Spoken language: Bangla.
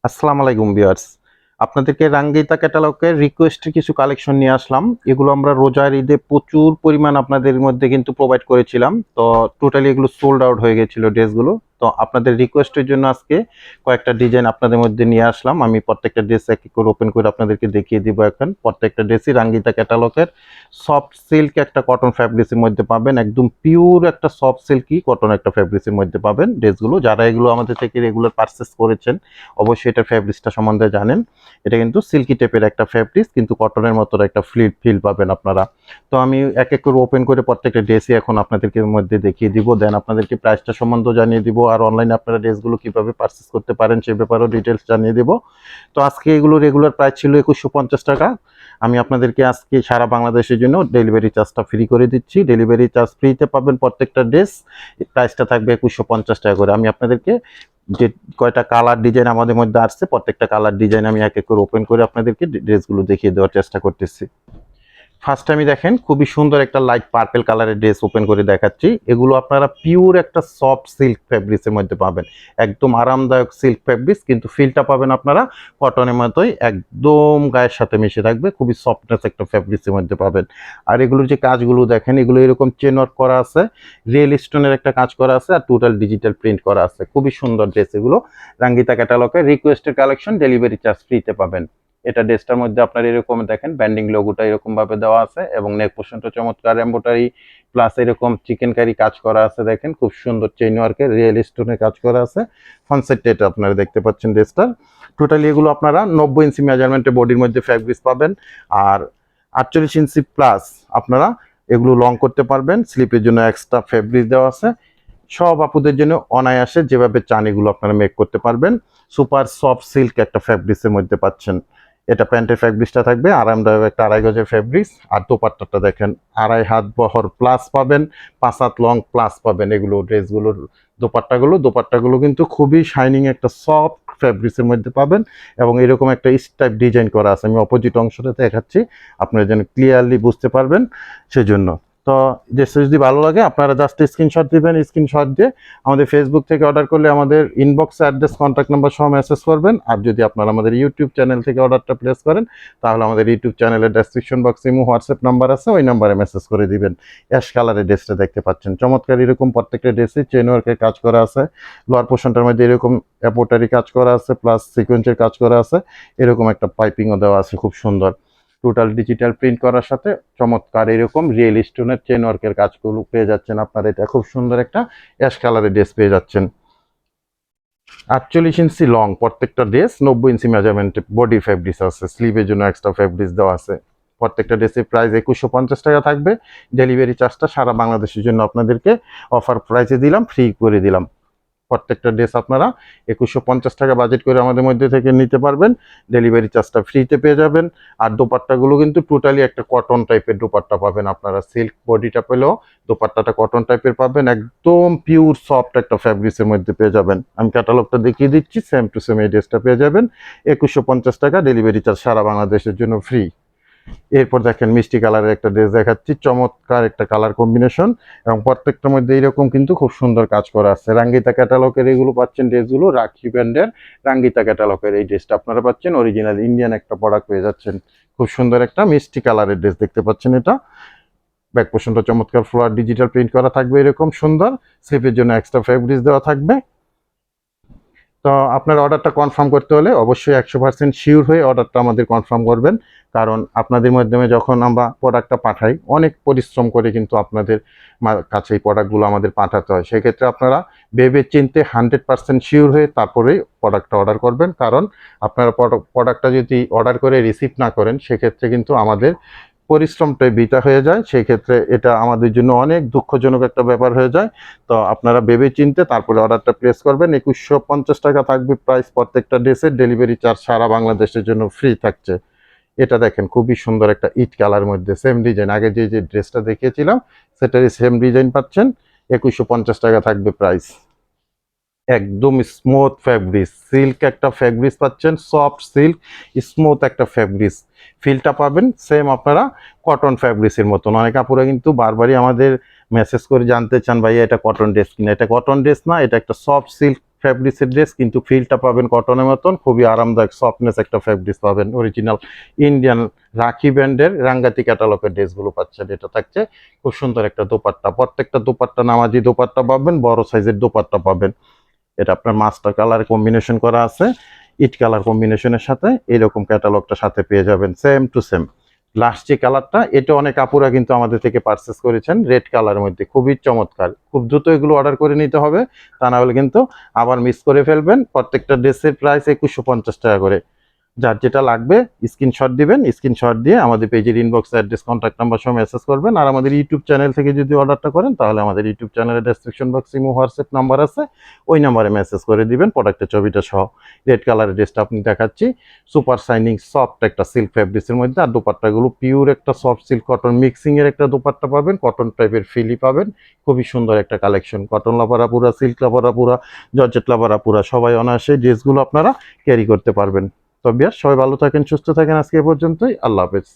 আসসালামু আলাইকুম ভিউয়ার্স। আপনাদেরকে রাঙ্গিতা ক্যাটালগের রিকোয়েস্টের কিছু কালেকশন নিয়ে আসলাম। এগুলো আমরা রোজার ঈদে প্রচুর পরিমাণ আপনাদের মধ্যে কিন্তু প্রোভাইড করেছিলাম। তো টোটালি এগুলো সোল্ড আউট হয়ে গেছিল ড্রেসগুলো। তো আপনাদের রিকোয়েস্টের জন্য আজকে কয়েকটা ডিজাইন আপনাদের মধ্যে নিয়ে আসলাম। আমি প্রত্যেকটা ড্রেস এক এক করে ওপেন করে আপনাদেরকে দেখিয়ে দিব এখন। প্রত্যেকটা ড্রেসই রাঙ্গিতা ক্যাটালগের সফট সিল্ক একটা কটন ফ্যাব্রিক্সের মধ্যে পাবেন। একদম পিওর একটা সফট সিল্কি কটন একটা ফ্যাব্রিক্সের মধ্যে পাবেন ড্রেসগুলো। যারা এগুলো আমাদের থেকে রেগুলার পারচেস করেছেন অবশ্যই এটা ফ্যাব্রিক্সটা সম্বন্ধে জানেন। এটা কিন্তু সিল্কি টাইপের একটা ফ্যাব্রিক্স, কিন্তু কটনের মতো একটা ফিল পাবেন আপনারা। তো আমি এক এক করে ওপেন করে প্রত্যেকটা ড্রেসই এখন আপনাদেরকে মধ্যে দেখিয়ে দিব, দেন আপনাদেরকে প্রাইসটা সম্বন্ধে জানিয়ে দিব, আর অনলাইনে আপনারা ড্রেসগুলো কিভাবে পারচেস করতে পারেন সে ব্যাপারেও ডিটেলস জানিয়ে দিব। তো আজকে এগুলো রেগুলার প্রাইস ছিল 2150 টাকা। আমি আপনাদেরকে আজকে সারা বাংলাদেশের জন্য ডেলিভারি চার্জটা ফ্রি করে দিচ্ছি। ডেলিভারি চার্জ ফ্রিতে পাবেন প্রত্যেকটা ড্রেস। প্রাইসটা থাকবে 2150 টাকা করে। আমি আপনাদেরকে যে কয়টা কালার ডিজাইন আমাদের মধ্যে আসছে প্রত্যেকটা কালার ডিজাইন আমি এক এক করে ওপেন করে আপনাদেরকে ড্রেসগুলো দেখিয়ে দেওয়ার চেষ্টা করতেছি। ফার্স্ট আমি দেখেন খুবই সুন্দর একটা লাইট পার্পল কালারের ড্রেস ওপেন করে দেখাচ্ছি। এগুলো আপনারা পিওর একটা সফট সিল্ক ফ্যাব্রিক্সের মধ্যে পাবেন। একদম আরামদায়ক সিল্ক ফ্যাব্রিক্স, কিন্তু ফিলটা পাবেন আপনারা কটনের মতোই, একদম গায়ের সাথে মিশে থাকবে। খুবই সফটনেস একটা ফ্যাব্রিক্সের মধ্যে পাবেন। আর এগুলোর যে কাজগুলো দেখেন, এগুলো এরকম চেন ওয়ার্ক করা আছে, রিয়েল স্টোনের একটা কাজ করা আছে, আর টোটাল ডিজিটাল প্রিন্ট করা আছে। খুবই সুন্দর ড্রেস এগুলো। রাঙ্গিতা ক্যাটালগের রিকোয়েস্টের কালেকশন, ডেলিভারি চার্জ ফ্রিতে পাবেন। এটা ড্রেসটার মধ্যে আপনার এরকম দেখেন ব্যান্ডিং লোগোটা এরকম ভাবে দেওয়া আছে, এবং নেক পোর্শনটা চমৎকার এমব্রয়ডারি প্লাস এরকম চিকেন কারি কাজ করা আছে। দেখেন খুব সুন্দর চেইন ওয়ার্কের রিয়েল স্টোনের কাজ করা আছে। ফ্রন্ট সাইডটা এটা আপনারা দেখতে পাচ্ছেন ড্রেসটার। টোটালি এগুলো আপনারা 90 ইঞ্চি মেজারমেন্টের বডির মধ্যে ফ্যাব্রিক্স পাবেন, আর 48 ইঞ্চি প্লাস আপনারা এগুলো লং করতে পারবেন। স্লিপের জন্য এক্সট্রা ফ্যাব্রিক দেওয়া আছে। সব আপুদের জন্য অনায়াসে যেভাবে চান এগুলো আপনারা মেক করতে পারবেন। সুপার সফট সিল্ক একটা ফ্যাব্রিক্সের মধ্যে পাচ্ছেন। এটা প্যান্টের ফ্যাব্রিক্সটা থাকবে আরামদায়ক একটা 2.5 গজের ফ্যাব্রিক্স। আর দোপাট্টাটা দেখেন 2.5 হাত বহর প্লাস পাবেন, 5 হাত লং প্লাস পাবেন। এগুলো ড্রেসগুলোর দোপাট্টাগুলো কিন্তু খুবই শাইনিং একটা সফট ফ্যাব্রিক্সের মধ্যে পাবেন, এবং এরকম একটা স্টাইপ ডিজাইন করা আছে। আমি অপোজিট অংশটা দেখাচ্ছি আপনারা যেন ক্লিয়ারলি বুঝতে পারবেন সেজন্য। তো ড্রেসটা যদি ভালো লাগে আপনারা জাস্ট স্ক্রিনশট দিবেন। স্ক্রিনশট দিয়ে আমাদের ফেসবুক থেকে অর্ডার করলে আমাদের ইনবক্সে অ্যাড্রেস কন্ট্যাক্ট নাম্বার সহ মেসেজ করবেন। আর যদি আপনারা আমাদের ইউটিউব চ্যানেল থেকে অর্ডারটা প্লেস করেন তাহলে আমাদের ইউটিউব চ্যানেলের ডেসক্রিপশন বক্সে ইমো হোয়াটসঅ্যাপ নাম্বার আছে, ওই নাম্বারে মেসেজ করে দিবেন। অ্যাশ কালারের ড্রেসটা দেখতে পাচ্ছেন চমৎকার। এরকম প্রত্যেকটা ড্রেসে চেন ওয়ার্কের কাজ করা আছে। লোয়ার পোর্শনটার মধ্যে এরকম এম্ব্রয়ডারি কাজ করা আছে প্লাস সিকোয়েন্সের কাজ করা আছে। এরকম একটা পাইপিংও দেওয়া আছে খুব সুন্দর। টোটাল ডিজিটাল প্রিন্ট করার সাথে চমৎকার এরকম রিয়েল স্টোনের চেন ওয়ার্কের কাজগুলো পেয়ে যাচ্ছেন আপনারা। এটা খুব সুন্দর একটা অ্যাশ কালারের ড্রেস পেয়ে যাচ্ছেন। 48 ইঞ্চি লং প্রত্যেকটা ড্রেস, 90 ইঞ্চি মেজারমেন্টে বডি ফ্যাব্রিক্স আছে। স্লিভের জন্য এক্সট্রা ফ্যাব্রিক্স দেওয়া আছে। প্রত্যেকটা ড্রেসের প্রাইস 2150 টাকা থাকবে। ডেলিভারি চার্জটা সারা বাংলাদেশের জন্য আপনাদেরকে অফার প্রাইসে দিলাম, ফ্রি করে দিলাম। প্রত্যেকটা ড্রেস আপনারা 2150 টাকা বাজেট করে আমাদের মধ্যে থেকে নিতে পারবেন। ডেলিভারি চার্জটা ফ্রিতে পেয়ে যাবেন। আর দোপাট্টাগুলো কিন্তু টোটালি একটা কটন টাইপের দোপাট্টা পাবেন আপনারা। সিল্ক বডিটা পেলেও দোপাট্টাটা কটন টাইপের পাবেন, একদম পিওর সফট একটা ফ্যাব্রিক্সের মধ্যে পেয়ে যাবেন। আমি ক্যাটালগটা দেখিয়ে দিচ্ছি, সেম টু সেম এই ড্রেসটা পেয়ে যাবেন 2150 টাকা। ডেলিভারি চার্জ সারা বাংলাদেশের জন্য ফ্রি। এরপর দেখেন মিষ্টি কালারের একটা ড্রেস দেখাচ্ছি, চমৎকার একটা কালার কম্বিনেশন, এবং প্রত্যেকটার মধ্যে এইরকম কিন্তু খুব সুন্দর কাজ করা আছে। রাঙ্গিতা ক্যাটালগের এগুলো পাচ্ছেন ড্রেসগুলো, রাখি ব্র্যান্ডের রাঙ্গিতা ক্যাটালগের এই ড্রেসটা আপনারা পাচ্ছেন। অরিজিনাল ইন্ডিয়ান একটা প্রোডাক্ট পেয়ে যাচ্ছেন। খুব সুন্দর একটা মিষ্টি কালারের ড্রেস দেখতে পাচ্ছেন। এটা ব্যাক পোর্শনটা চমৎকার ফ্লোয়ার ডিজিটাল প্রিন্ট করা থাকবে এরকম সুন্দর। স্লিপের জন্য এক্সট্রা ফেব্রিক্স দেওয়া থাকবে। তো আপনার অর্ডারটা কনফার্ম করতে হলে অবশ্যই 100% শিওর হয়ে অর্ডারটা আমাদের কনফার্ম করবেন। কারণ আপনাদের মাধ্যমে যখন আমরা প্রোডাক্টটা পাঠাই অনেক পরিশ্রম করে কিন্তু আপনাদের কাছে এই প্রোডাক্টগুলো আমাদের পাঠাতে হয়। সেক্ষেত্রে আপনারা ভেবে চিনতে 100% শিওর হয়ে তারপরেই প্রোডাক্টটা অর্ডার করবেন। কারণ আপনারা প্রোডাক্টটা যদি অর্ডার করে রিসিভ না করেন সেক্ষেত্রে কিন্তু আমাদের পরিশ্রমটাই বৃথা হয়ে যায়। সেই ক্ষেত্রে এটা আমাদের জন্য অনেক দুঃখজনক একটা ব্যাপার হয়ে যায়। তো আপনারা ভেবে চিনতে তারপরে অর্ডারটা প্লেস করবেন। 2150 টাকা থাকবে প্রাইস প্রত্যেকটা ড্রেসের। ডেলিভারি চার্জ সারা বাংলাদেশের জন্য ফ্রি থাকছে। এটা দেখেন খুবই সুন্দর একটা ইট কালার মধ্যে সেম ডিজাইন, আগে যে ড্রেসটা দেখিয়েছিলাম সেটারই সেম ডিজাইন পাচ্ছেন। 2150 টাকা থাকবে প্রাইস। একদম স্মুথ ফ্যাব্রিক্স, সিল্ক একটা ফ্যাব্রিক্স পাচ্ছেন, সফট সিল্ক স্মুথ একটা ফ্যাব্রিক্স। ফিলটা পাবেন সেম আপনারা কটন ফ্যাব্রিক্সের মতন। অনেক আপুরা কিন্তু বারবারই আমাদের মেসেজ করে জানতে চান ভাইয়া এটা কটন ড্রেস কিনা। এটা কটন ড্রেস না, এটা একটা সফট সিল্ক ফ্যাব্রিক্সের ড্রেস, কিন্তু ফিলটা পাবেন কটনের মতন, খুবই আরামদায়ক সফটনেস একটা ফ্যাব্রিক্স পাবেন। অরিজিনাল ইন্ডিয়ান রাখি ব্র্যান্ডের রাঙ্গাতি ক্যাটালগের ড্রেসগুলো পাচ্ছেন। এটা থাকছে খুব সুন্দর একটা দোপাট্টা, প্রত্যেকটা দোপাট্টা নামাজি দোপাট্টা পাবেন, বড় সাইজের দোপাট্টা পাবেন। এটা আপনার মাস্টার কালার কম্বিনেশন করা আছে, ইট কালার কম্বিনেশনের সাথে এরকম ক্যাটালগটা সাথে পেয়ে যাবেন সেম টু সেম। লাস্ট যে কালারটা, এটা অনেক আপুরা কিন্তু আমাদের থেকে পারচেস করেছেন রেড কালারের মধ্যে, খুবই চমৎকার। খুব দ্রুত এগুলো অর্ডার করে নিতে হবে, তা না হলে কিন্তু আবার মিস করে ফেলবেন। প্রত্যেকটা ড্রেসের প্রাইস 2150 টাকা করে। যার যেটা লাগবে স্ক্রিনশট দিবেন, স্ক্রিনশট দিয়ে আমাদের পেজের ইনবক্স অ্যাড্রেস কন্ট্যাক্ট নাম্বার সহ মেসেজ করবেন। আর আমাদের ইউটিউব চ্যানেল থেকে যদি অর্ডারটা করেন, তাহলে আমাদের ইউটিউব চ্যানেলের ডেসক্রিপশন বক্সে ইমো হোয়াটসঅ্যাপ নাম্বার আছে, ওই নাম্বারে মেসেজ করে দিবেন প্রোডাক্টের ছবিটা সহ। রেড কালারের ড্রেসটা আপনি দেখাচ্ছি, সুপার শাইনিং সফট একটা সিল্ক ফ্যাব্রিক্সের মধ্যে, আর দোপাট্টাগুলো পিওর একটা সফট সিল্ক কটন মিক্সিং এর একটা দোপাট্টা পাবেন, কটন টাইপের ফিলি পাবেন। খুবই সুন্দর একটা কালেকশন, কটন লাভারা পুরা, সিল্ক লাভারা পুরা, জর্জেট লাভারা পুরা, সবাই অনায়াসে ড্রেসগুলো আপনারা ক্যারি করতে পারবেন। তো বিয়ার সবাই ভালো থাকেন, সুস্থ থাকেন, আজকে এ পর্যন্তই, আল্লাহ হাফেজ।